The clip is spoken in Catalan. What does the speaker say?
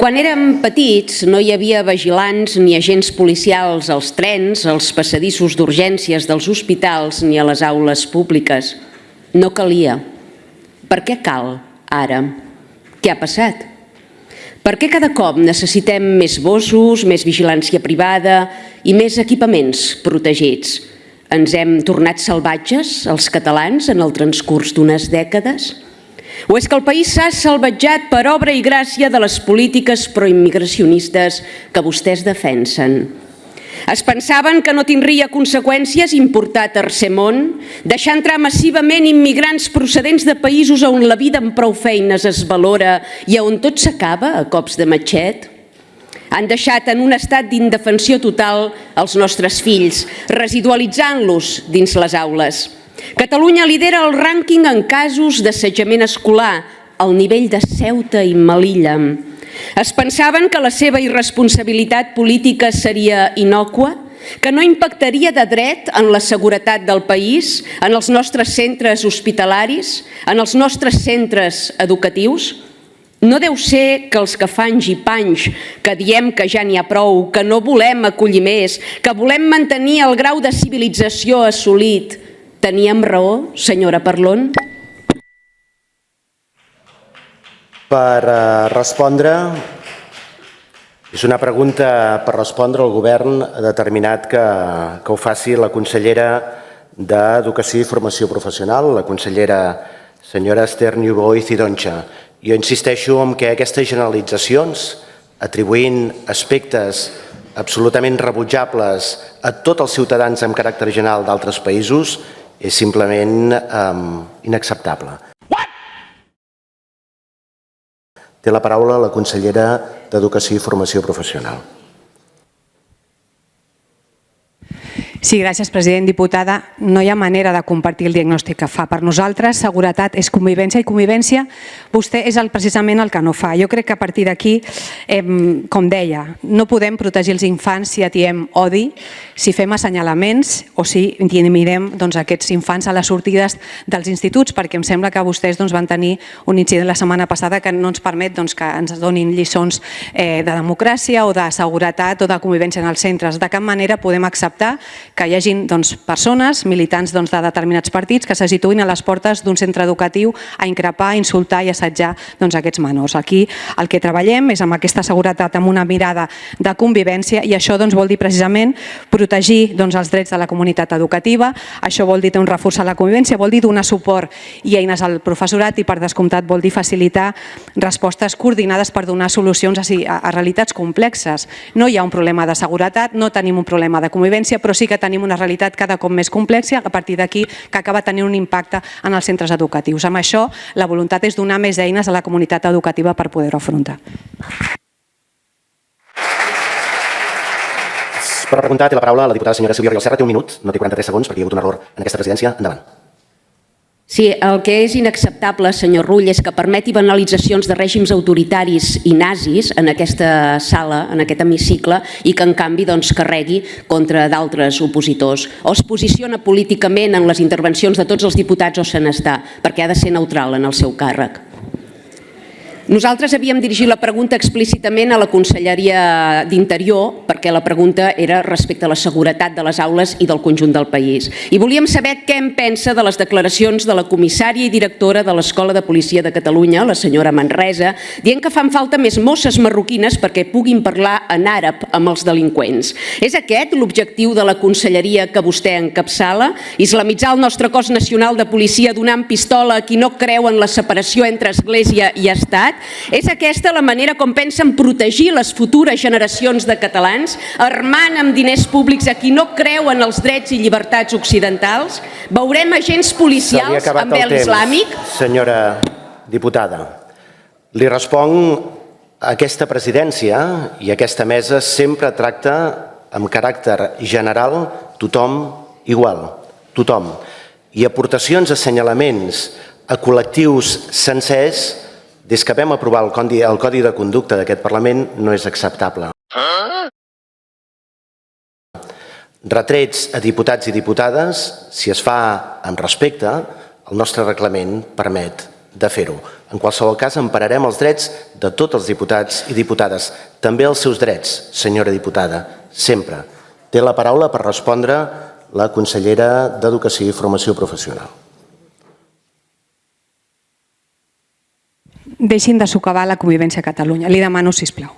Quan érem petits no hi havia vigilants ni agents policials als trens, als passadissos d'urgències dels hospitals ni a les aules públiques. No calia. Per què cal ara? Què ha passat? Per què cada cop necessitem més Mossos, més vigilància privada i més equipaments protegits? Ens hem tornat salvatges, els catalans, en el transcurs d'unes dècades? O és que el país s'ha salvatjat per obra i gràcia de les polítiques proimmigracionistes que vostès defensen? Es pensaven que no tindria conseqüències importar tercer món, deixar entrar massivament immigrants procedents de països on la vida amb prou feines es valora i on tot s'acaba a cops de matxet? Han deixat en un estat d'indefensió total els nostres fills, residualitzant-los dins les aules. Catalunya lidera el rànquing en casos d'assetjament escolar, al nivell de Ceuta i Melilla. Es pensaven que la seva irresponsabilitat política seria innòcua, que no impactaria de dret en la seguretat del país, en els nostres centres hospitalaris, en els nostres centres educatius? No deu ser que els que fan gipanys, que diem que ja n'hi ha prou, que no volem acollir més, que volem mantenir el grau de civilització assolit, teníem raó, senyora Parlon? Per respondre, és una pregunta per respondre, el govern ha determinat que ho faci la consellera d'Educació i Formació Professional, la consellera senyora Esther Niubó i Cidoncha. Jo insisteixo en que aquestes generalitzacions, atribuint aspectes absolutament rebutjables a tots els ciutadans amb caràcter general d'altres països, és simplement inacceptable. Té la paraula la consellera d'Educació i Formació Professional. Sí, gràcies, president. Diputada, no hi ha manera de compartir el diagnòstic que fa. Per nosaltres, seguretat és convivència i convivència vostè és precisament el que no fa. Jo crec que a partir d'aquí, com deia, no podem protegir els infants si atiem odi, si fem assenyalaments o si intimidem aquests infants a les sortides dels instituts, perquè em sembla que vostès van tenir un incident la setmana passada que no ens permet que ens donin lliçons de democràcia o de seguretat o de convivència en els centres. De cap manera podem acceptar que hi hagi persones, militants de determinats partits, que se situïn a les portes d'un centre educatiu a increpar, insultar i assetjar aquests menors. Aquí el que treballem és amb aquesta seguretat, amb una mirada de convivència, i això vol dir precisament protegir els drets de la comunitat educativa, això vol dir reforçar la convivència, vol dir donar suport i eines al professorat i, per descomptat, vol dir facilitar respostes coordinades per donar solucions a realitats complexes. No hi ha un problema de seguretat, no tenim un problema de convivència, però sí que tenim una realitat cada cop més complexa, a partir d'aquí que acaba tenint un impacte en els centres educatius. Amb això, la voluntat és donar més eines a la comunitat educativa per poder-ho afrontar. Per preguntar, té la paraula la diputada senyora Sílvia Rial Serra. Té un minut, no té 43 segons perquè hi ha hagut un error en aquesta presidència. Endavant. Sí, el que és inacceptable, senyor Rull, és que permeti banalitzacions de règims autoritaris i nazis en aquesta sala, en aquest hemicicle, i que en canvi carregui contra d'altres opositors. O es posiciona políticament en les intervencions de tots els diputats o se n'està, perquè ha de ser neutral en el seu càrrec. Nosaltres havíem dirigit la pregunta explícitament a la Conselleria d'Interior, perquè la pregunta era respecte a la seguretat de les aules i del conjunt del país. I volíem saber què en pensa de les declaracions de la comissària i directora de l'Escola de Policia de Catalunya, la senyora Manresa, dient que fan falta més mosses marroquines perquè puguin parlar en àrab amb els delinqüents. És aquest l'objectiu de la conselleria que vostè encapçala? Islamitzar el nostre cos nacional de policia donant pistola a qui no creu en la separació entre església i estat? És aquesta la manera com pensen protegir les futures generacions de catalans, armant amb diners públics a qui no creu en els drets i llibertats occidentals? Veurem agents policials amb vel islàmic? Senyora diputada, li responc, aquesta presidència i aquesta mesa sempre tracta amb caràcter general tothom igual, tothom. I aportacions, assenyalaments a col·lectius sencers, des que vam aprovar el Codi de Conducta d'aquest Parlament, no és acceptable. Retrets a diputats i diputades, si es fa amb respecte, el nostre reglament permet de fer-ho. En qualsevol cas, empararem els drets de tots els diputats i diputades, també els seus drets, senyora diputada, sempre. Té la paraula per respondre la consellera d'Educació i Formació Professional. Deixin de socavar la convivència a Catalunya. Li demano, sisplau.